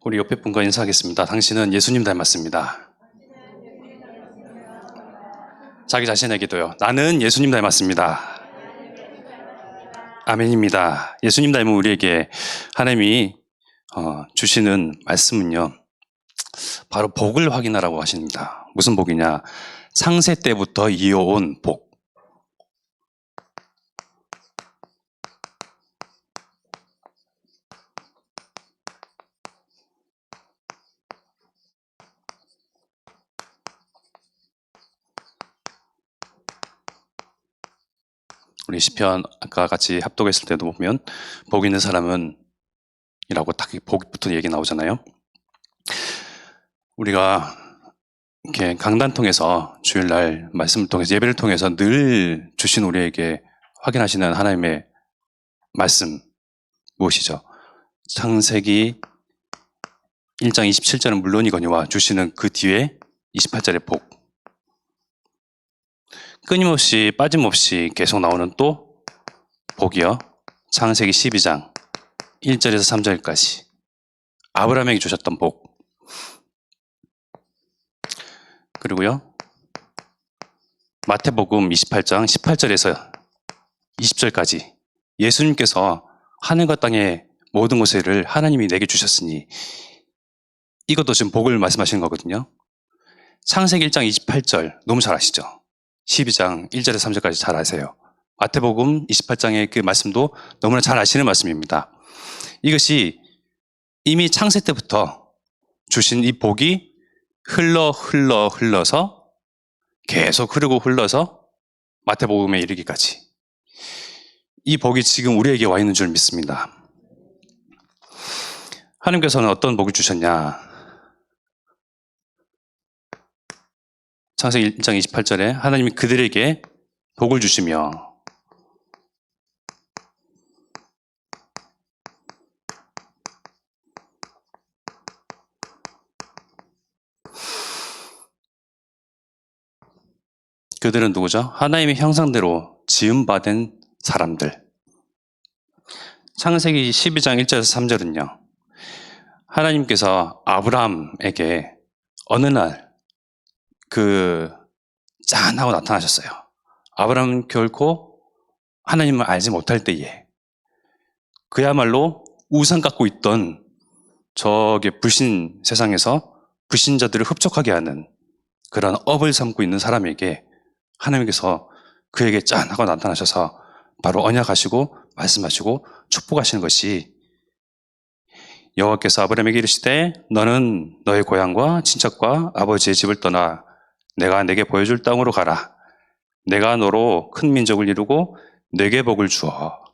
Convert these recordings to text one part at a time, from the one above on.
우리 옆에 분과 인사하겠습니다. 당신은 예수님 닮았습니다. 자기 자신에게도요. 나는 예수님 닮았습니다. 아멘입니다. 예수님 닮은 우리에게 하나님이 주시는 말씀은요. 바로 복을 확인하라고 하십니다. 무슨 복이냐? 창세 때부터 이어온 복. 우리 시편 아까 같이 합독했을 때도 보면 복 있는 사람은 이라고 딱 복부터 얘기 나오잖아요. 우리가 이렇게 강단 통해서 주일날 말씀을 통해서 예배를 통해서 늘 주신 우리에게 확인하시는 하나님의 말씀 무엇이죠? 창세기 1장 27절은 물론이거니와 주시는 그 뒤에 28절의 복. 끊임없이 빠짐없이 계속 나오는 또 복이요. 창세기 12장 1절에서 3절까지 아브라함에게 주셨던 복. 그리고요. 마태복음 28장 18절에서 20절까지 예수님께서 하늘과 땅의 모든 것을 하나님이 내게 주셨으니 이것도 지금 복을 말씀하시는 거거든요. 창세기 1장 28절 너무 잘 아시죠? 12장 1절에서 3절까지 잘 아세요. 마태복음 28장의 그 말씀도 너무나 잘 아시는 말씀입니다. 이것이 이미 창세 때부터 주신 이 복이 흘러서 계속 흐르고 흘러서 마태복음에 이르기까지 이 복이 지금 우리에게 와 있는 줄 믿습니다. 하나님께서는 어떤 복을 주셨냐? 창세기 1장 28절에 하나님이 그들에게 복을 주시며 그들은 누구죠? 하나님의 형상대로 지음받은 사람들. 창세기 12장 1절에서 3절은요. 하나님께서 아브라함에게 어느 날 짠하고 나타나셨어요. 아브라함은 결코 하나님을 알지 못할 때에 그야말로 우상 갖고 있던 저게 불신 세상에서 불신자들을 흡족하게 하는 그런 업을 삼고 있는 사람에게 하나님께서 그에게 짠하고 나타나셔서 바로 언약하시고 말씀하시고 축복하시는 것이 여호와께서 아브라함에게 이르시되 너는 너의 고향과 친척과 아버지의 집을 떠나 내가 내게 보여줄 땅으로 가라. 내가 너로 큰 민족을 이루고 내게 복을 주어.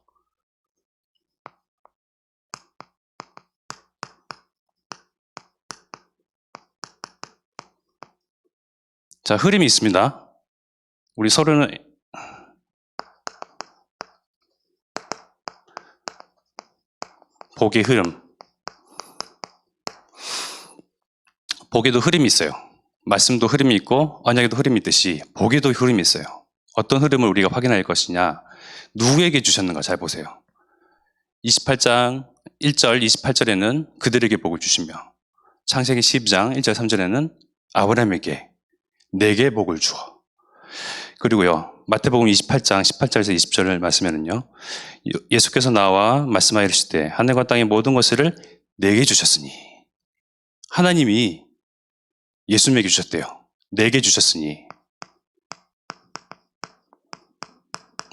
자, 흐름이 있습니다. 우리 서로는 복의 흐름. 복에도 흐름이 있어요. 말씀도 흐름이 있고 언약에도 흐름이 있듯이 복에도 흐름이 있어요. 어떤 흐름을 우리가 확인할 것이냐. 누구에게 주셨는가 잘 보세요. 28장 1절 28절에는 그들에게 복을 주시며 창세기 12장 1절 3절에는 아브라함에게 내게 복을 주어. 그리고요. 마태복음 28장 18절에서 20절을 말씀하면요. 예수께서 나와 말씀하여 이르시되 하늘과 땅의 모든 것을 내게 주셨으니 하나님이 예수님에게 주셨대요. 내게 주셨으니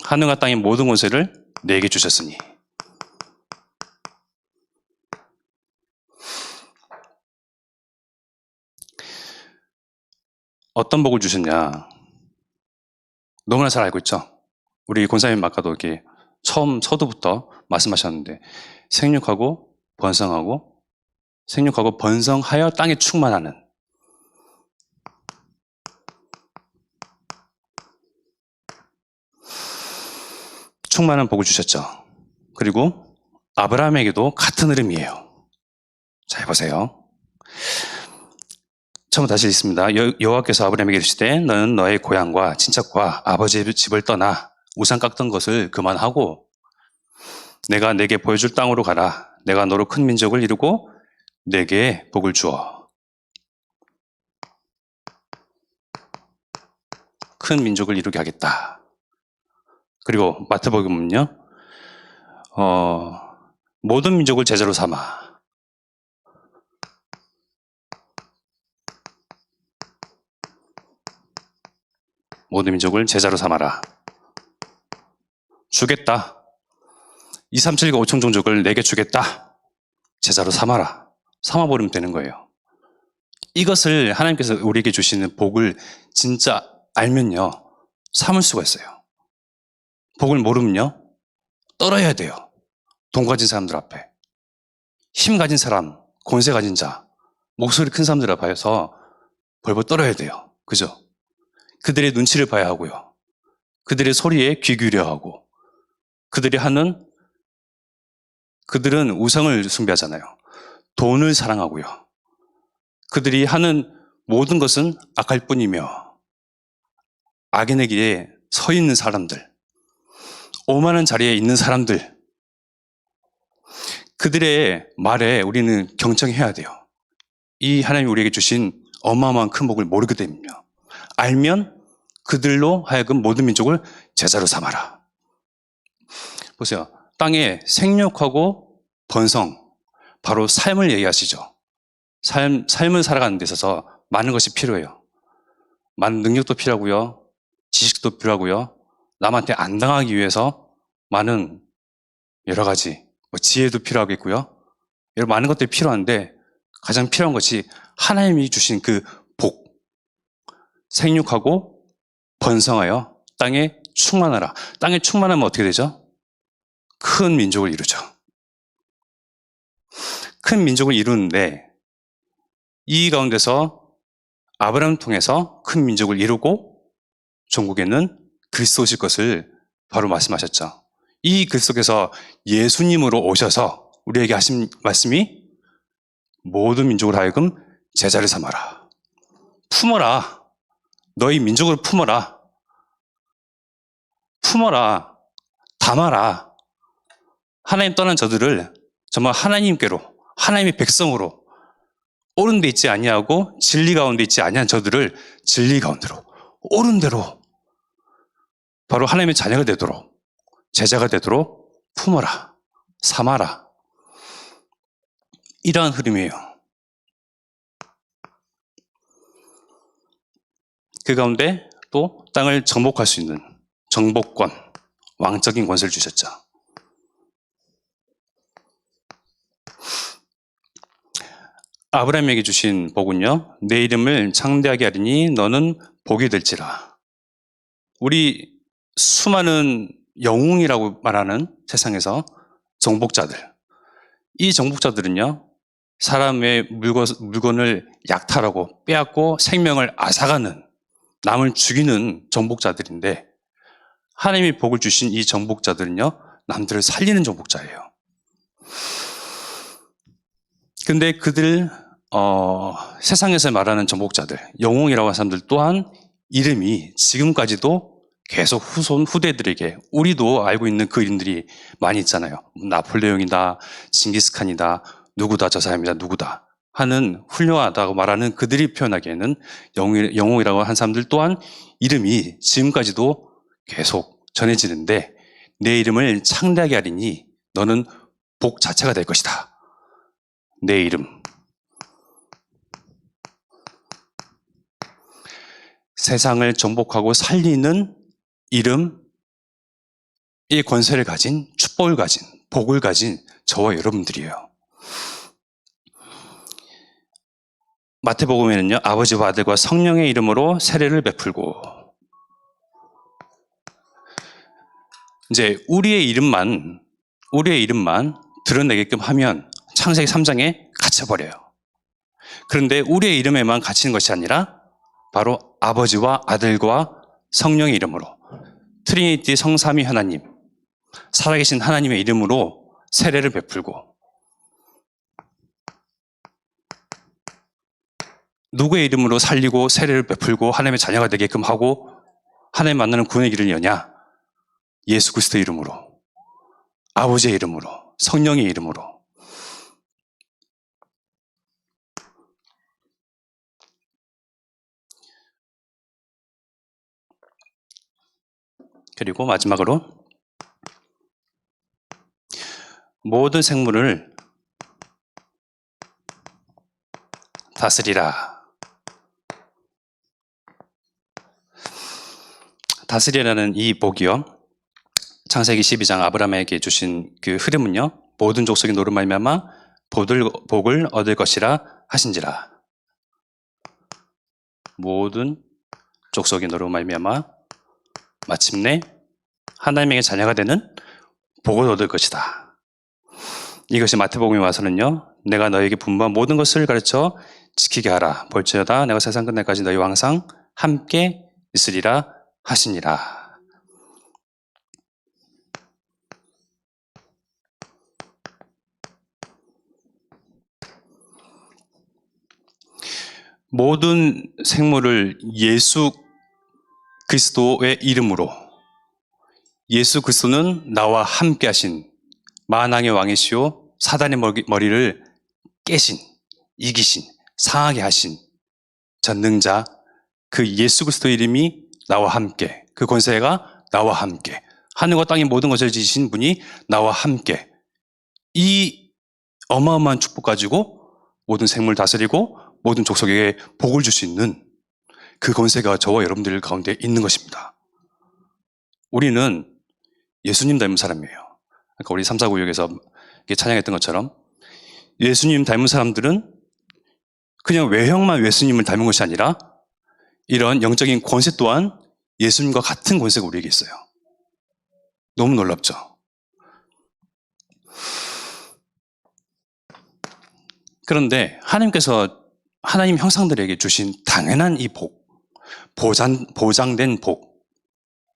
하늘과 땅의 모든 것을 내게 주셨으니 어떤 복을 주셨냐? 너무나 잘 알고 있죠? 우리 권사님 아까도 이렇게 처음 서두부터 말씀하셨는데 생육하고 번성하여 땅에 충만하는 충만한 복을 주셨죠. 그리고 아브라함에게도 같은 흐름이에요. 잘 보세요. 처음 다시 읽습니다. 여호와께서 아브라함에게 이르시되 너는 너의 고향과 친척과 아버지의 집을 떠나 우상 깎던 것을 그만하고 내가 내게 보여줄 땅으로 가라. 내가 너로 큰 민족을 이루고 내게 복을 주어 큰 민족을 이루게 하겠다. 그리고 마태복음은요, 모든 민족을 제자로 삼아 모든 민족을 제자로 삼아라. 주겠다. 2, 3, 7, 5천 종족을 내게 주겠다. 제자로 삼아라. 삼아버리면 되는 거예요. 이것을 하나님께서 우리에게 주시는 복을 진짜 알면요, 삼을 수가 있어요. 복을 모르면요, 떨어야 돼요. 돈 가진 사람들 앞에, 힘 가진 사람, 권세 가진 자, 목소리 큰 사람들 앞에서 벌벌 떨어야 돼요. 그죠? 그들의 눈치를 봐야 하고요. 그들의 소리에 귀 기울여야 하고, 그들은 우상을 숭배하잖아요. 돈을 사랑하고요. 그들이 하는 모든 것은 악할 뿐이며, 악인에게 서 있는 사람들, 오만한 자리에 있는 사람들, 그들의 말에 우리는 경청해야 돼요. 이 하나님이 우리에게 주신 어마어마한 큰 복을 모르게 되면요, 알면 그들로 하여금 모든 민족을 제자로 삼아라. 보세요. 땅에 생육하고 번성, 바로 삶을 얘기하시죠. 삶을 살아가는 데 있어서 많은 것이 필요해요. 많은 능력도 필요하고요. 지식도 필요하고요. 남한테 안 당하기 위해서 많은 여러 가지 지혜도 필요하겠고요. 여러 많은 것들이 필요한데, 가장 필요한 것이 하나님이 주신 그 복. 생육하고 번성하여 땅에 충만하라. 땅에 충만하면 어떻게 되죠? 큰 민족을 이루죠. 큰 민족을 이루는데, 이 가운데서 아브라함을 통해서 큰 민족을 이루고 종국에는 그리스도 오실 것을 바로 말씀하셨죠. 이 글 속에서 예수님으로 오셔서 우리에게 하신 말씀이 모든 민족을 하여금 제자를 삼아라. 품어라. 너희 민족을 품어라. 품어라. 담아라. 하나님 떠난 저들을 정말 하나님께로, 하나님의 백성으로, 옳은 데 있지 아니하고 진리 가운데 있지 아니한 저들을 진리 가운데로, 옳은 대로 바로 하나님의 자녀가 되도록, 제자가 되도록 품어라, 삼아라. 이러한 흐름이에요. 그 가운데 또 땅을 정복할 수 있는 정복권, 왕적인 권세를 주셨죠. 아브라함에게 주신 복은요, 내 이름을 창대하게 하리니 너는 복이 될지라. 우리 수많은 영웅이라고 말하는 세상에서 정복자들, 이 정복자들은요, 사람의 물건을 약탈하고 빼앗고 생명을 앗아가는, 남을 죽이는 정복자들인데, 하나님이 복을 주신 이 정복자들은요, 남들을 살리는 정복자예요. 근데 그들, 세상에서 말하는 정복자들, 영웅이라고 하는 사람들 또한 이름이 지금까지도 계속 후대들에게, 우리도 알고 있는 그 이름들이 많이 있잖아요. 나폴레옹이다, 징기스칸이다, 누구다, 저 사람이다, 누구다 하는 훌륭하다고 말하는 그들이 표현하기에는 영웅이라고 한 사람들 또한 이름이 지금까지도 계속 전해지는데, 내 이름을 창대하게 하리니 너는 복 자체가 될 것이다. 내 이름. 세상을 정복하고 살리는 이름의 권세를 가진, 축복을 가진, 복을 가진 저와 여러분들이에요. 마태복음에는요, 아버지와 아들과 성령의 이름으로 세례를 베풀고, 이제 우리의 이름만 드러내게끔 하면 창세기 3장에 갇혀버려요. 그런데 우리의 이름에만 갇히는 것이 아니라 바로 아버지와 아들과 성령의 이름으로, 트리니티 성삼위 하나님, 살아계신 하나님의 이름으로 세례를 베풀고, 누구의 이름으로 살리고 세례를 베풀고 하나님의 자녀가 되게끔 하고 하나님 만나는 구원의 길을 여냐? 예수 그리스도의 이름으로, 아버지의 이름으로, 성령의 이름으로. 그리고 마지막으로 모든 생물을 다스리라. 다스리라는 이 복이요, 창세기 12장 아브라함에게 주신 그 흐름은요, 모든 족속이 너로 말미암아 복을 얻을 것이라 하신지라. 모든 족속이 너로 말미암아 마침내 하나님에게 자녀가 되는 복을 얻을 것이다. 이것이 마태복음에 와서는요, 내가 너에게 분부한 모든 것을 가르쳐 지키게 하라. 볼지어다 내가 세상 끝날까지 너희와 항상 함께 있으리라 하시니라. 모든 생물을 예수 그리스도의 이름으로, 예수 그리스도는 나와 함께 하신 만왕의 왕이시오 사단의 머리를 깨신, 이기신, 상하게 하신 전능자, 그 예수 그리스도의 이름이 나와 함께, 그 권세가 나와 함께, 하늘과 땅의 모든 것을 지으신 분이 나와 함께, 이 어마어마한 축복 가지고 모든 생물 다스리고 모든 족속에게 복을 줄 수 있는 그 권세가 저와 여러분들 가운데 있는 것입니다. 우리는 예수님 닮은 사람이에요. 그러니까 우리 349역에서 찬양했던 것처럼 예수님 닮은 사람들은 그냥 외형만 예수님을 닮은 것이 아니라 이런 영적인 권세 또한 예수님과 같은 권세가 우리에게 있어요. 너무 놀랍죠? 그런데 하나님께서 하나님 형상들에게 주신 당연한 이 복, 보장된 복,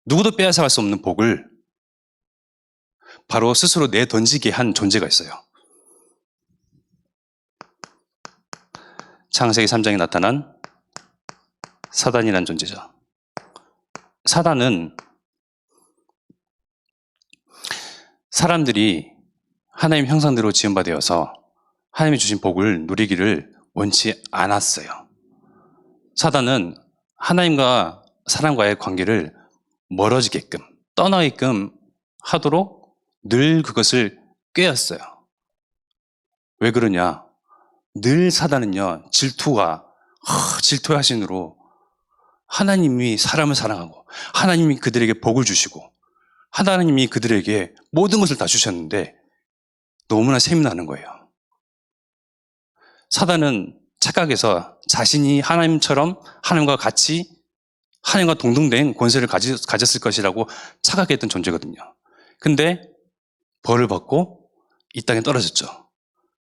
누구도 빼앗아갈 수 없는 복을 바로 스스로 내던지게 한 존재가 있어요. 창세기 3장에 나타난 사단이라는 존재죠. 사단은 사람들이 하나님 형상대로 지음받아서 하나님이 주신 복을 누리기를 원치 않았어요. 사단은 하나님과 사람과의 관계를 멀어지게끔, 떠나게끔 하도록 늘 그것을 꾀었어요. 왜 그러냐? 늘 사단은요, 질투의 하신으로 하나님이 사람을 사랑하고 하나님이 그들에게 복을 주시고 하나님이 그들에게 모든 것을 다 주셨는데 너무나 셈이 나는 거예요. 사단은 착각해서 자신이 하나님처럼 하나님과 같이 하나님과 동등된 권세를 가졌을 것이라고 착각했던 존재거든요. 근데 벌을 받고 이 땅에 떨어졌죠.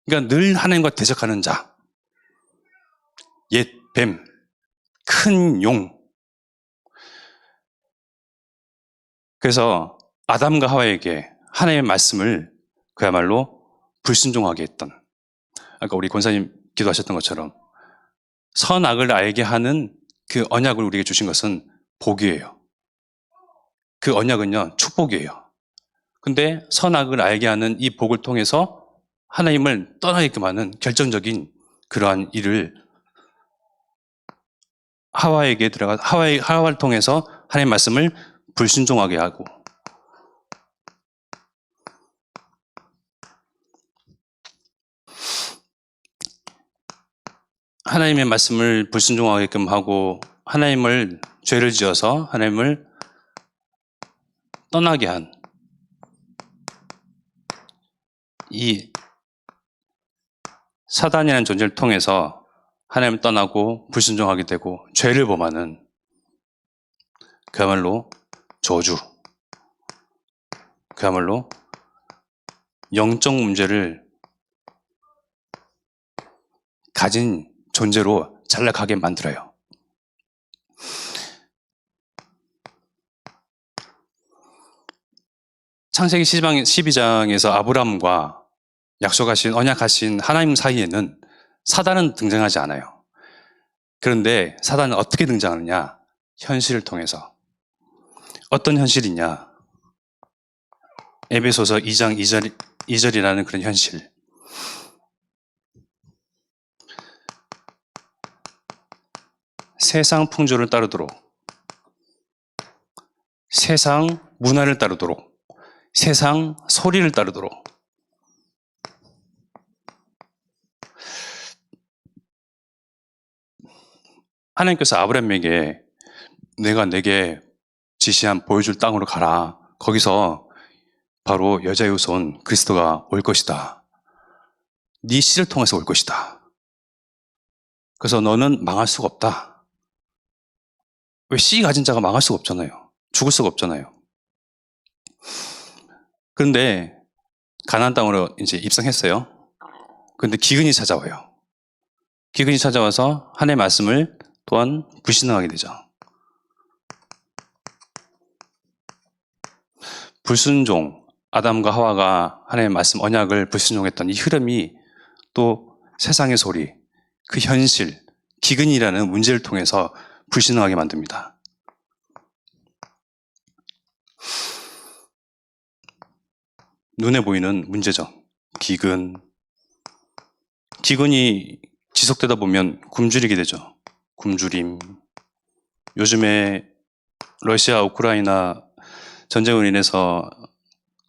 그러니까 늘 하나님과 대적하는 자, 옛 뱀, 큰 용. 그래서 아담과 하와에게 하나님의 말씀을 그야말로 불순종하게 했던, 아까 우리 권사님 기도하셨던 것처럼 선악을 알게 하는 그 언약을 우리에게 주신 것은 복이에요. 그 언약은요, 축복이에요. 근데 선악을 알게 하는 이 복을 통해서 하나님을 떠나게끔 하는 결정적인 그러한 일을 하와를 통해서 하나님의 말씀을 불순종하게 하고, 하나님의 말씀을 불순종하게끔 하고 하나님을 죄를 지어서 하나님을 떠나게 한 이 사단이라는 존재를 통해서 하나님을 떠나고 불순종하게 되고 죄를 범하는, 그야말로 저주, 그야말로 영적 문제를 가진 존재로 전락하게 만들어요. 창세기 12장에서 아브라함과 약속하신, 언약하신 하나님 사이에는 사단은 등장하지 않아요. 그런데 사단은 어떻게 등장하느냐? 현실을 통해서. 어떤 현실이냐? 에베소서 2장 2절이라는 그런 현실. 세상 풍조를 따르도록 세상 문화를 따르도록, 세상 소리를 따르도록. 하나님께서 아브라함에게 내가 내게 지시한 보여줄 땅으로 가라. 거기서 바로 여자의 후손 그리스도가 올 것이다. 네 씨를 통해서 올 것이다. 그래서 너는 망할 수가 없다. 왜 씨 가진 자가 망할 수가 없잖아요. 죽을 수가 없잖아요. 그런데 가나안 땅으로 이제 입성했어요. 그런데 기근이 찾아와요. 기근이 찾아와서 하나님의 말씀을 또한 불신앙하게 되죠. 불순종, 아담과 하와가 하나님의 말씀 언약을 불순종했던 이 흐름이 또 세상의 소리, 그 현실, 기근이라는 문제를 통해서 불신앙하게 만듭니다. 눈에 보이는 문제죠. 기근이 지속되다 보면 굶주리게 되죠. 굶주림. 요즘에 러시아, 우크라이나 전쟁으로 인해서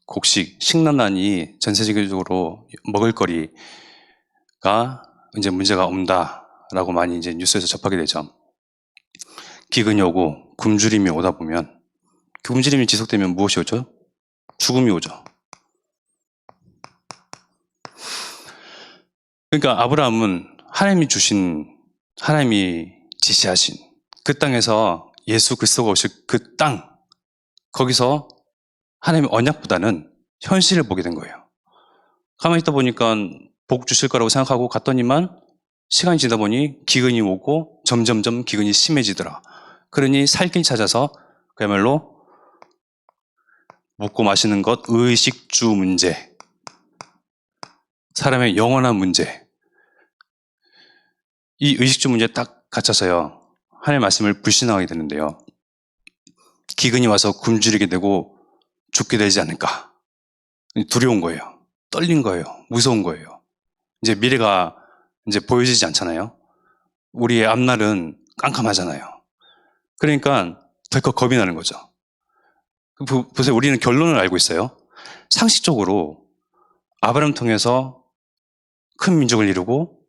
곡식, 식량난이 전 세계적으로 먹을거리가 이제 문제가 온다라고 많이 이제 뉴스에서 접하게 되죠. 기근이 오고 굶주림이 오다 보면 굶주림이 지속되면 무엇이 오죠? 죽음이 오죠. 그러니까 아브라함은 하나님이 지시하신 그 땅에서 예수 그리스도가 오실 그 땅, 거기서 하나님의 언약보다는 현실을 보게 된 거예요. 가만히 있다 보니까 복 주실 거라고 생각하고 갔더니만 시간이 지나다 보니 기근이 오고 점점점 기근이 심해지더라. 그러니 살 길 찾아서 그야말로 먹고 마시는 것, 의식주 문제, 사람의 영원한 문제, 이 의식주 문제에 딱 갇혀서요. 하나님의 말씀을 불신하게 되는데요. 기근이 와서 굶주리게 되고 죽게 되지 않을까. 두려운 거예요. 떨린 거예요. 무서운 거예요. 이제 미래가 이제 보여지지 않잖아요. 우리의 앞날은 깜깜하잖아요. 그러니까 덜컥 겁이 나는 거죠. 보세요. 우리는 결론을 알고 있어요. 상식적으로 아브라함 통해서 큰 민족을 이루고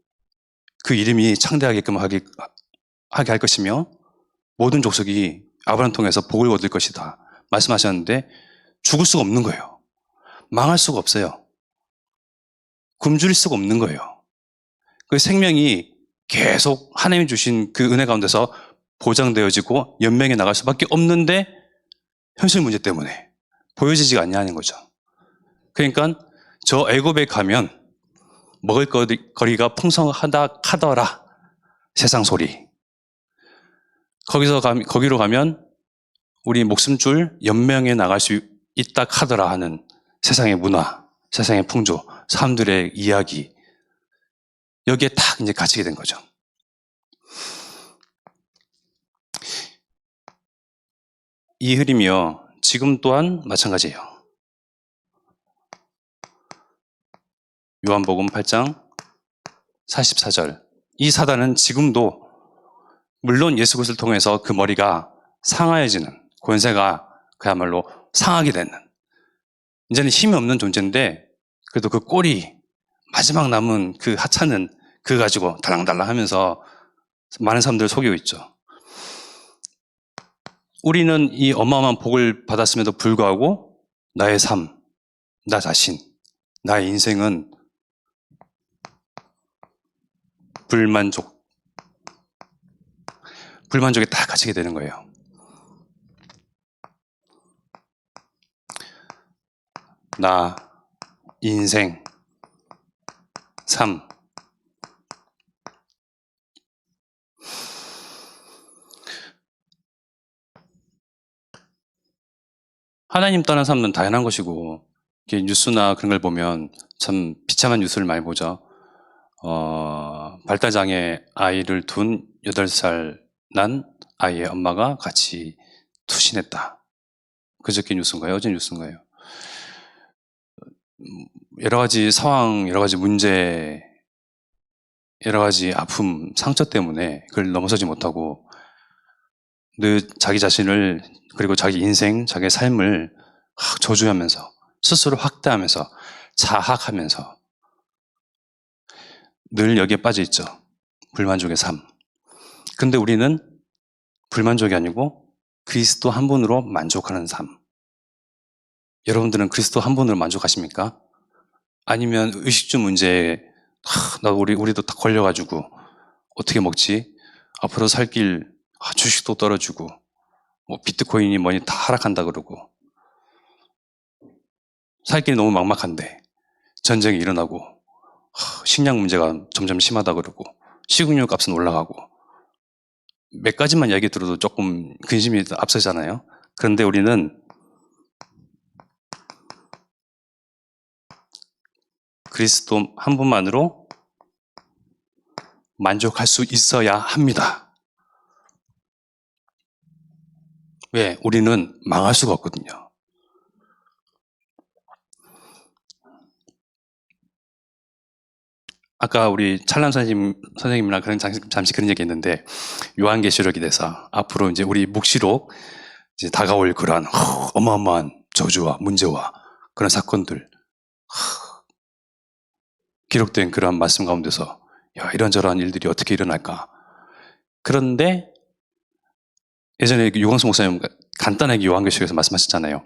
그 이름이 창대하게끔 하게 할 것이며 모든 족속이 아브라함 통해서 복을 얻을 것이다. 말씀하셨는데 죽을 수가 없는 거예요. 망할 수가 없어요. 굶주릴 수가 없는 거예요. 그 생명이 계속 하나님이 주신 그 은혜 가운데서 보장되어지고 연명해 나갈 수밖에 없는데 현실 문제 때문에 보여지지가 않냐는 거죠. 그러니까 저 애굽에 가면 먹을 거리가 풍성하다 하더라. 세상 소리. 거기로 가면 우리 목숨줄 연명해 나갈 수 있다 하더라 하는 세상의 문화, 세상의 풍조, 사람들의 이야기. 여기에 딱 이제 갇히게 된 거죠. 이 흐름이요. 지금 또한 마찬가지예요. 요한복음 8장 44절. 이 사단은 지금도 물론 예수 그리스도를 통해서 그 머리가 상하여지는 권세가 그야말로 상하게 되는 이제는 힘이 없는 존재인데 그래도 그 꼬리 마지막 남은 그 하찮은 그거 가지고 달랑달랑 하면서 많은 사람들을 속이고 있죠. 우리는 이 어마어마한 복을 받았음에도 불구하고 나의 삶, 나 자신, 나의 인생은 불만족에 다 갇히게 되는 거예요. 나, 인생, 삶. 하나님 떠난 삶은 당연한 것이고, 뉴스나 그런 걸 보면 참 비참한 뉴스를 많이 보죠. 발달장애 아이를 둔 8살 난 아이의 엄마가 같이 투신했다. 그저께 뉴스인가요? 어제 뉴스인가요? 여러 가지 상황, 여러 가지 문제, 여러 가지 아픔, 상처 때문에 그걸 넘어서지 못하고 늘 자기 자신을 그리고 자기 인생, 자기의 삶을 저주하면서 스스로 확대하면서 자학하면서 늘 여기에 빠져 있죠. 불만족의 삶. 근데 우리는 불만족이 아니고 그리스도 한 분으로 만족하는 삶. 여러분들은 그리스도 한 분으로 만족하십니까? 아니면 의식주 문제에 우리도 다 걸려가지고 어떻게 먹지? 앞으로 살 길 주식도 떨어지고 뭐 비트코인이 뭐니 다 하락한다 그러고 살 길이 너무 막막한데 전쟁이 일어나고 식량 문제가 점점 심하다 그러고 식용유 값은 올라가고 몇 가지만 이야기 들어도 조금 근심이 앞서잖아요. 그런데 우리는 그리스도 한 분만으로 만족할 수 있어야 합니다. 왜? 우리는 망할 수가 없거든요. 아까 우리 찰람 선생님이랑 잠시 그런 얘기 했는데, 요한계시록에 대해서 앞으로 이제 우리 묵시록 이제 다가올 그러한 어마어마한 저주와 문제와 그런 사건들, 기록된 그러한 말씀 가운데서 이런저런 일들이 어떻게 일어날까. 그런데 예전에 유광수 목사님 간단하게 요한계시록에서 말씀하셨잖아요.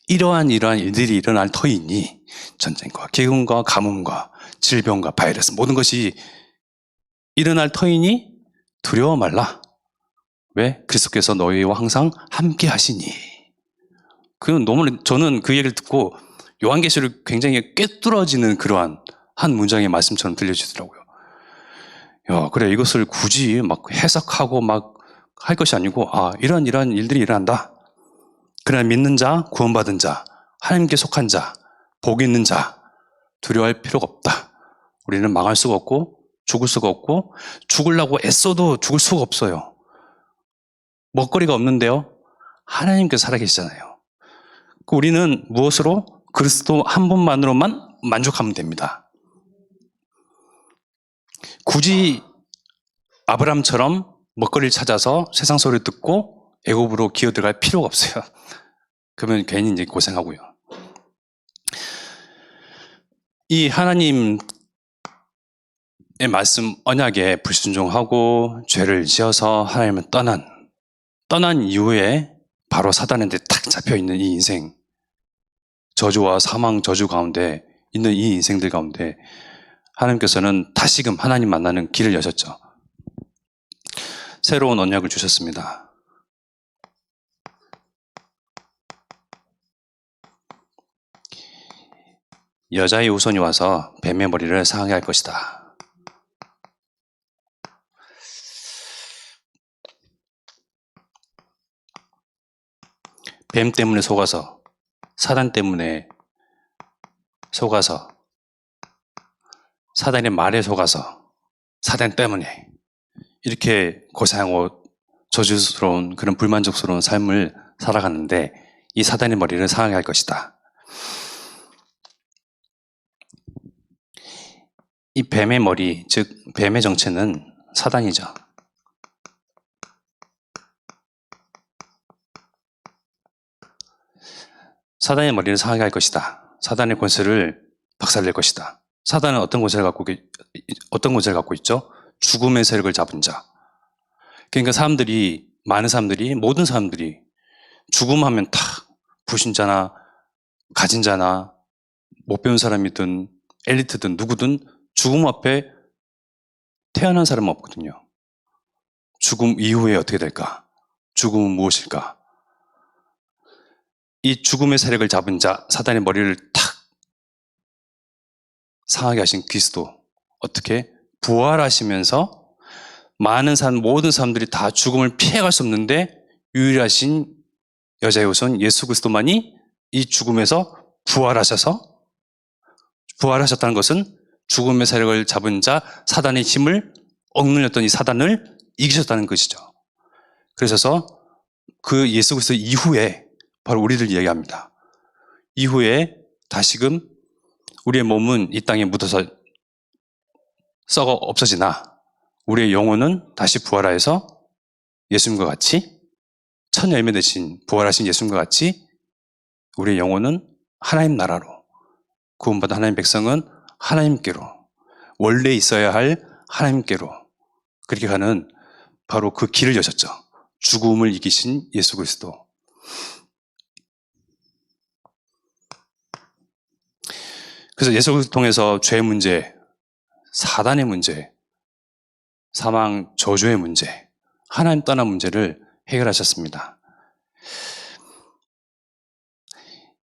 이러한 일들이 일어날 터이니 전쟁과 기근과 가뭄과 질병과 바이러스 모든 것이 일어날 터이니 두려워 말라. 왜? 그리스도께서 너희와 항상 함께 하시니. 저는 그 얘기를 듣고 요한계시록 굉장히 꿰뚫어지는 그러한 한 문장의 말씀처럼 들려지더라고요. 그래, 이것을 굳이 막 해석하고 막 할 것이 아니고, 이러한 일들이 일어난다. 그러나 믿는 자, 구원받은 자, 하나님께 속한 자, 복 있는 자, 두려워할 필요가 없다. 우리는 망할 수가 없고, 죽을 수가 없고, 죽으려고 애써도 죽을 수가 없어요. 먹거리가 없는데요. 하나님께서 살아계시잖아요. 우리는 무엇으로? 그리스도 한 분만으로만 만족하면 됩니다. 굳이 아브람처럼 먹거리를 찾아서 세상 소리를 듣고 애굽으로 기어 들어갈 필요가 없어요. 그러면 괜히 이제 고생하고요. 이 하나님의 말씀 언약에 불순종하고 죄를 지어서 하나님을 떠난 이후에 바로 사단한테 탁 잡혀있는 이 인생, 저주와 사망 저주 가운데 있는 이 인생들 가운데 하나님께서는 다시금 하나님 만나는 길을 여셨죠. 새로운 언약을 주셨습니다. 여자의 후손이 와서 뱀의 머리를 상하게 할 것이다. 뱀 때문에 속아서, 사단 때문에 속아서, 사단의 말에 속아서, 사단 때문에 이렇게 고생하고 저주스러운 그런 불만족스러운 삶을 살아가는데 이 사단의 머리를 상하게 할 것이다. 이 뱀의 머리, 즉 뱀의 정체는 사단이죠. 사단의 머리를 상하게 할 것이다. 사단의 권세를 박살낼 것이다. 사단은 어떤 권세를 갖고 있죠? 죽음의 세력을 잡은 자. 그러니까 모든 사람들이 죽음하면 다 부신자나 가진 자나 못 배운 사람이든 엘리트든 누구든 죽음 앞에 태어난 사람은 없거든요. 죽음 이후에 어떻게 될까? 죽음은 무엇일까? 이 죽음의 세력을 잡은 자, 사단의 머리를 탁 상하게 하신 그리스도, 어떻게? 부활하시면서 모든 사람들이 다 죽음을 피해갈 수 없는데 유일하신 여자의 후손 예수 그리스도만이 이 죽음에서 부활하셨다는 것은 죽음의 세력을 잡은 자, 사단의 힘을 억눌렸던 이 사단을 이기셨다는 것이죠. 그래서 그 예수 그리스도 이후에 바로 우리를 이야기합니다. 이후에 다시금 우리의 몸은 이 땅에 묻어서 썩어 없어지나 우리의 영혼은 다시 부활하여서 예수님과 같이 첫 열매 되신 부활하신 예수님과 같이 우리의 영혼은 하나님 나라로, 구원받은 하나님 백성은 하나님께로, 원래 있어야 할 하나님께로 그렇게 가는 바로 그 길을 여셨죠. 죽음을 이기신 예수 그리스도. 그래서 예수 그리스도를 통해서 죄의 문제, 사단의 문제, 사망, 저주의 문제, 하나님 떠난 문제를 해결하셨습니다.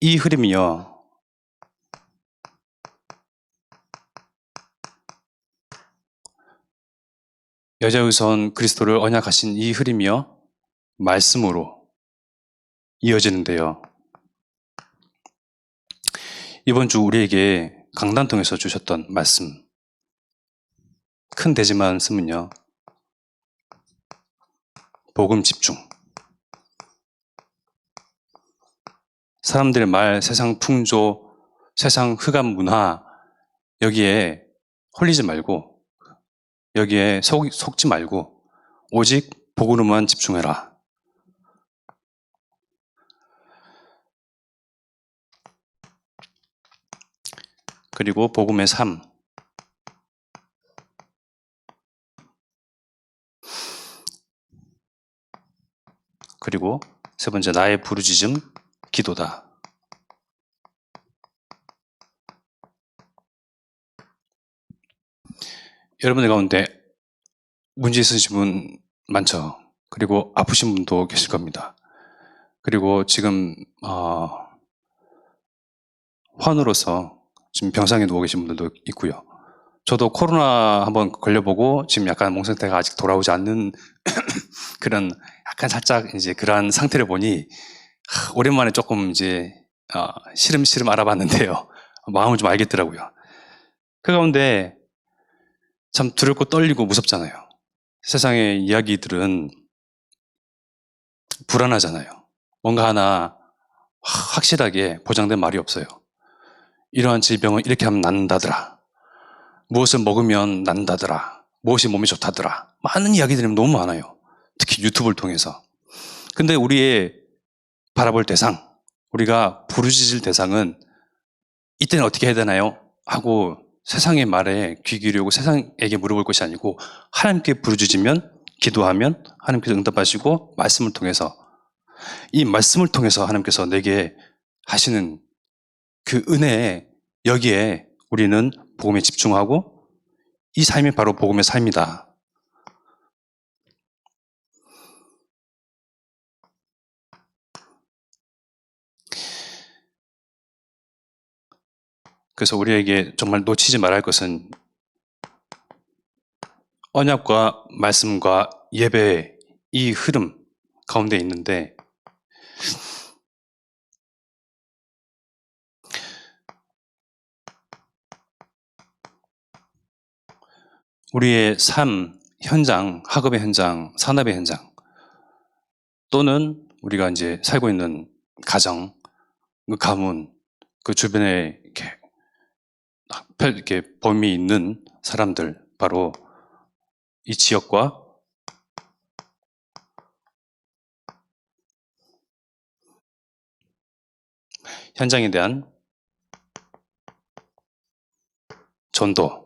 이 흐름이요, 여자우선 그리스도를 언약하신 이 흐름이요, 말씀으로 이어지는데요. 이번 주 우리에게 강단 통해서 주셨던 말씀, 큰 대지만 쓰면요, 복음 집중. 사람들의 말, 세상 풍조, 세상 흑암 문화, 여기에 홀리지 말고, 여기에 속지 말고, 오직 복음으로만 집중해라. 그리고 복음의 삶. 그리고 세 번째, 나의 부르짖음, 기도다. 여러분들 가운데 문제 있으신 분 많죠. 그리고 아프신 분도 계실 겁니다. 그리고 지금 환우로서 지금 병상에 누워 계신 분들도 있고요. 저도 코로나 한번 걸려보고 지금 약간 몸 상태가 아직 돌아오지 않는 그런 약간 살짝 이제 그러한 상태를 보니 오랜만에 조금 이제 시름시름 알아봤는데요. 마음을 좀 알겠더라고요. 그 가운데 참 두렵고 떨리고 무섭잖아요. 세상의 이야기들은 불안하잖아요. 뭔가 하나 확실하게 보장된 말이 없어요. 이러한 질병은 이렇게 하면 낫는다더라. 무엇을 먹으면 낫는다더라. 무엇이 몸에 좋다더라. 많은 이야기들이 너무 많아요. 특히 유튜브를 통해서. 근데 우리의 바라볼 대상, 우리가 부르짖을 대상은 이때는 어떻게 해야 되나요? 하고 세상의 말에 귀 기울이고 세상에게 물어볼 것이 아니고 하나님께 부르짖으면, 기도하면 하나님께서 응답하시고 말씀을 통해서, 이 말씀을 통해서 하나님께서 내게 하시는 그 은혜에, 여기에 우리는 복음에 집중하고 이 삶이 바로 복음의 삶이다. 그래서 우리에게 정말 놓치지 말아야 할 것은 언약과 말씀과 예배의 이 흐름 가운데 있는데, 우리의 삶, 현장, 학업의 현장, 산업의 현장, 또는 우리가 이제 살고 있는 가정, 그 가문, 그 주변에 이렇게 범위 있는 사람들, 바로 이 지역과 현장에 대한 전도.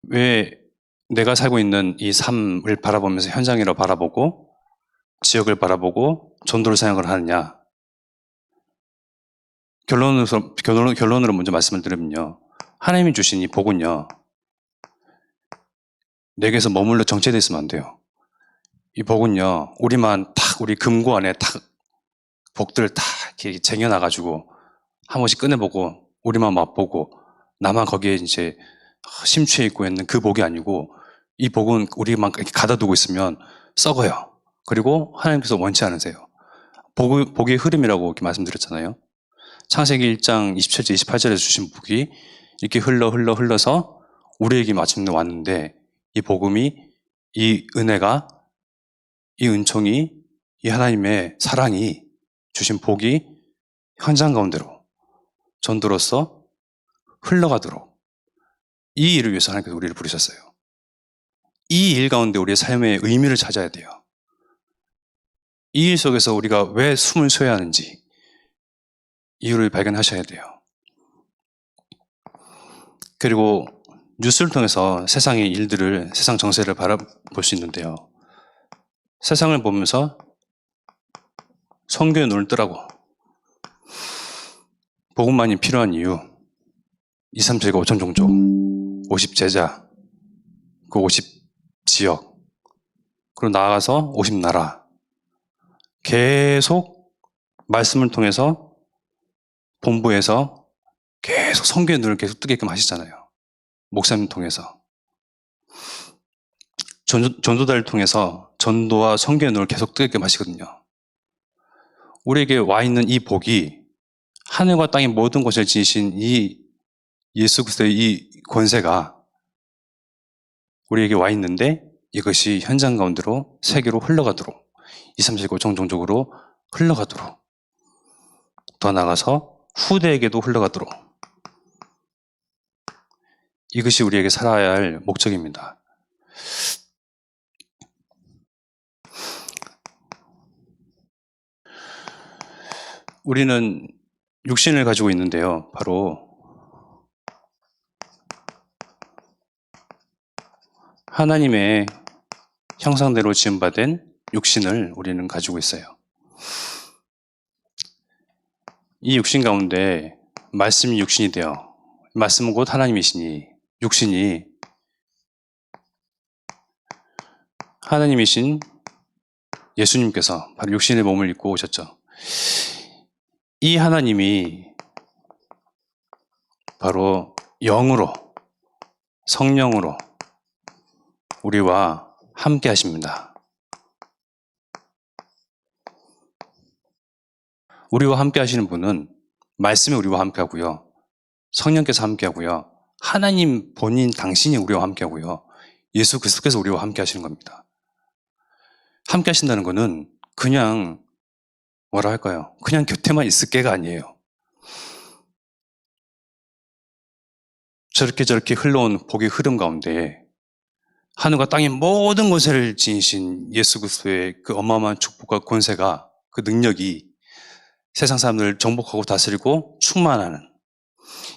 왜 내가 살고 있는 이 삶을 바라보면서 현장으로 바라보고 지역을 바라보고 전도를 생각을 하느냐? 결론으로 먼저 말씀을 드리면요, 하나님이 주신 이 복은요, 내게서 머물러 정체되어 있으면 안 돼요. 이 복은요, 우리만 탁, 우리 금고 안에 탁 복들을 다 이렇게 쟁여놔가지고 한 번씩 꺼내보고 우리만 맛보고 나만 거기에 이제 심취해 있고 있는 그 복이 아니고, 이 복은 우리만 이렇게 가둬두고 있으면 썩어요. 그리고 하나님께서 원치 않으세요. 복의 흐름이라고 이렇게 말씀드렸잖아요. 창세기 1장 27절 28절에 주신 복이 이렇게 흘러서 우리에게 마침내 왔는데, 이 복음이, 이 은혜가, 이 은총이, 이 하나님의 사랑이 주신 복이 현장 가운데로 전도로서 흘러가도록, 이 일을 위해서 하나님께서 우리를 부르셨어요. 이 일 가운데 우리의 삶의 의미를 찾아야 돼요. 이 일 속에서 우리가 왜 숨을 쉬어야 하는지 이유를 발견하셔야 돼요. 그리고 뉴스를 통해서 세상의 일들을, 세상 정세를 바라볼 수 있는데요. 세상을 보면서 성경의 눈을 뜨라고. 복음만이 필요한 이유. 2, 3, 7, 5천 종족, 50 제자, 그 50 지역, 그리고 나아가서 50 나라. 계속 말씀을 통해서 본부에서 계속 성경의 눈을 계속 뜨게끔 하시잖아요. 목사님 통해서. 전도자를 통해서 전도와 성경의 눈을 계속 뜨게끔 하시거든요. 우리에게 와 있는 이 복이 하늘과 땅의 모든 것을 지으신 이 예수 그리스도의 이 권세가 우리에게 와 있는데 이것이 현장 가운데로 세계로 흘러가도록 2, 3, 7, 9 종족으로 흘러가도록 더 나아가서 후대에게도 흘러가도록 이것이 우리에게 살아야 할 목적입니다. 우리는 육신을 가지고 있는데요. 바로 하나님의 형상대로 지음받은 육신을 우리는 가지고 있어요. 이 육신 가운데 말씀이 육신이 되어 말씀은 곧 하나님이시니 육신이 하나님이신 예수님께서 바로 육신의 몸을 입고 오셨죠. 이 하나님이 바로 영으로 성령으로 우리와 함께 하십니다. 우리와 함께 하시는 분은 말씀이 우리와 함께 하고요. 성령께서 함께 하고요. 하나님 본인 당신이 우리와 함께 하고요. 예수 그리스도께서 우리와 함께 하시는 겁니다. 함께 하신다는 것은 그냥 뭐라 할까요? 그냥 곁에만 있을 게가 아니에요. 저렇게 흘러온 복의 흐름 가운데 하늘과 땅의 모든 것을 지니신 예수 그리스도의 그 어마어마한 축복과 권세가 그 능력이 세상 사람들을 정복하고 다스리고 충만하는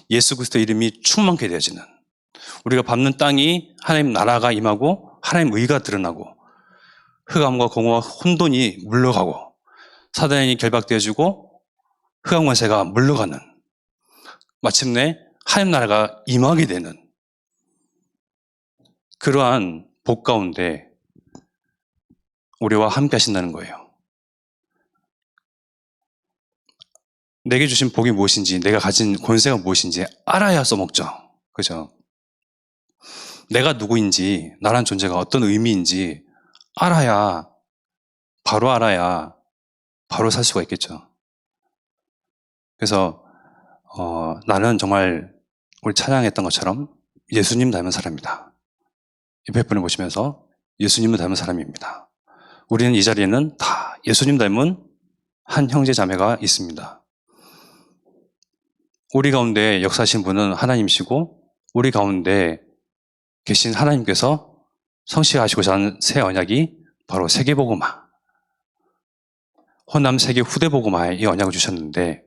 예수 그리스도의 이름이 충만케 되어지는 우리가 밟는 땅이 하나님 나라가 임하고 하나님 의가 드러나고 흑암과 공허와 혼돈이 물러가고 사단이 결박되어지고 흑암 권세가 물러가는 마침내 하나님 나라가 임하게 되는 그러한 복 가운데 우리와 함께 하신다는 거예요. 내게 주신 복이 무엇인지, 내가 가진 권세가 무엇인지 알아야 써먹죠. 그죠? 내가 누구인지, 나란 존재가 어떤 의미인지 알아야, 바로 살 수가 있겠죠. 그래서 나는 정말 우리 찬양했던 것처럼 예수님 닮은 사람이다. 옆에 분을 보시면서 예수님을 닮은 사람입니다. 우리는 이 자리에는 다 예수님 닮은 한 형제 자매가 있습니다. 우리 가운데 역사하신 분은 하나님이시고 우리 가운데 계신 하나님께서 성취하시고자 하는 새 언약이 바로 세계복음화, 호남 세계 후대복음화에 이 언약을 주셨는데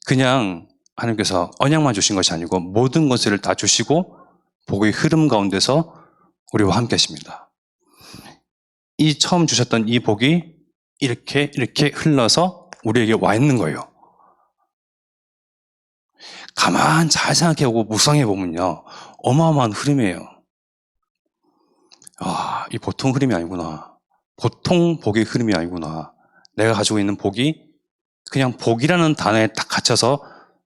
그냥 하나님께서 언약만 주신 것이 아니고 모든 것을 다 주시고 복의 흐름 가운데서 우리와 함께 하십니다. 이 처음 주셨던 이 복이 이렇게 흘러서 우리에게 와 있는 거예요. 가만 잘 생각해보고 묵상해보면요. 어마어마한 흐름이에요. 이 보통 흐름이 아니구나. 보통 복의 흐름이 아니구나. 내가 가지고 있는 복이 그냥 복이라는 단어에 딱 갇혀서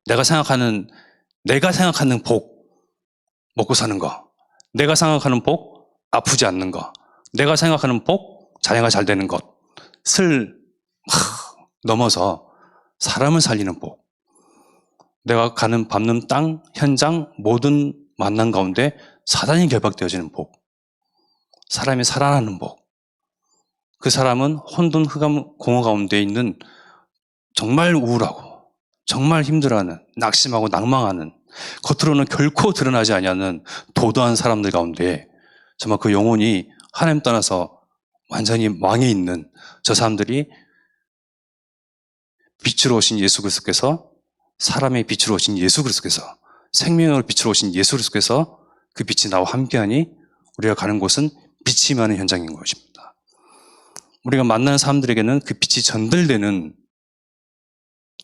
내가 생각하는 복, 먹고 사는 거. 내가 생각하는 복, 아프지 않는 거. 내가 생각하는 복, 자녀가 잘 되는 것을 넘어서 사람을 살리는 복. 내가 밟는 땅, 현장, 모든 만남 가운데 사단이 결박되어지는 복. 사람이 살아나는 복. 그 사람은 혼돈, 흑암, 공허 가운데 있는 정말 우울하고 정말 힘들어하는 낙심하고 낭망하는 겉으로는 결코 드러나지 아니하는 도도한 사람들 가운데 정말 그 영혼이 하나님 떠나서 완전히 망해 있는 저 사람들이 빛으로 오신 예수 그리스도께서, 사람의 빛으로 오신 예수 그리스도께서, 생명을 빛으로 오신 예수 그리스도께서 그 빛이 나와 함께하니 우리가 가는 곳은 빛이 많은 현장인 것입니다. 우리가 만나는 사람들에게는 그 빛이 전달되는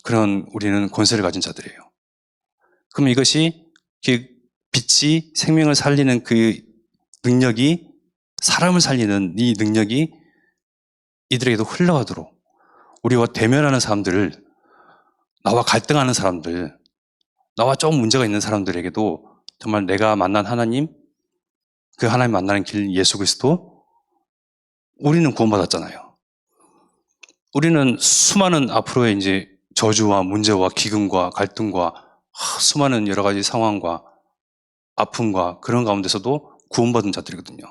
그런 우리는 권세를 가진 자들이에요. 그럼 이것이 그 빛이 생명을 살리는 그 능력이, 사람을 살리는 이 능력이 이들에게도 흘러가도록, 우리와 대면하는 사람들을, 나와 갈등하는 사람들, 나와 조금 문제가 있는 사람들에게도 정말 내가 만난 하나님, 그 하나님 만나는 길 예수 그리스도, 우리는 구원받았잖아요. 우리는 수많은 앞으로의 이제 저주와 문제와 기근과 갈등과 수많은 여러 가지 상황과 아픔과 그런 가운데서도 구원받은 자들이거든요.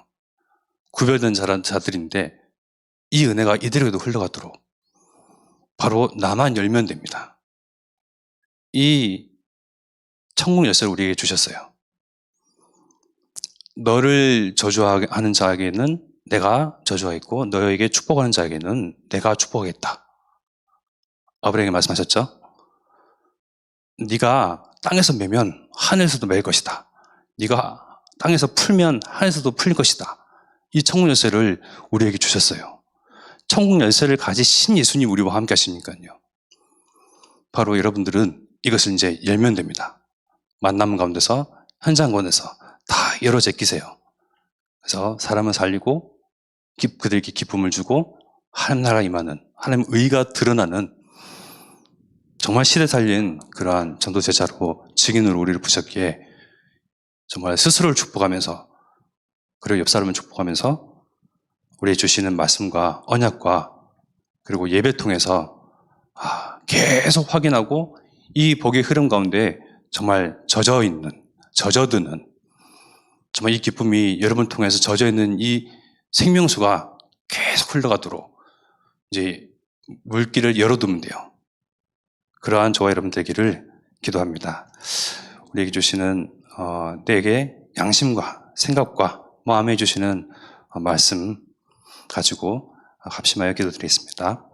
구별된 자들인데 이 은혜가 이들에게도 흘러가도록 바로 나만 열면 됩니다. 이 천국 열쇠를 우리에게 주셨어요. 너를 저주하는 자에게는 내가 저주하겠고 너에게 축복하는 자에게는 내가 축복하겠다. 아브라함에게 말씀하셨죠? 네가 땅에서 매면 하늘에서도 맬 것이다. 네가 땅에서 풀면 하늘에서도 풀릴 것이다. 이 천국 열쇠를 우리에게 주셨어요. 천국 열쇠를 가지신 예수님 우리와 함께 하시니까요. 바로 여러분들은 이것을 이제 열면 됩니다. 만남 가운데서, 현장 가운데서 다 열어 제끼세요. 그래서 사람을 살리고 그들에게 기쁨을 주고 하나님 나라 임하는, 하나님 의가 드러나는 정말 시대 살린 그러한 전도 제자로 증인으로 우리를 부셨기에 정말 스스로를 축복하면서, 그리고 옆 사람을 축복하면서 우리에게 주시는 말씀과 언약과 그리고 예배 통해서 계속 확인하고 이 복의 흐름 가운데 정말 젖어드는 정말 이 기쁨이 여러분 통해서 젖어있는 이 생명수가 계속 흘러가도록 이제 물길을 열어두면 돼요. 그러한 저와 여러분 되기를 기도합니다. 우리에게 주시는 내게 양심과 생각과 마음에 주시는 말씀 가지고 합심하여 기도드리겠습니다.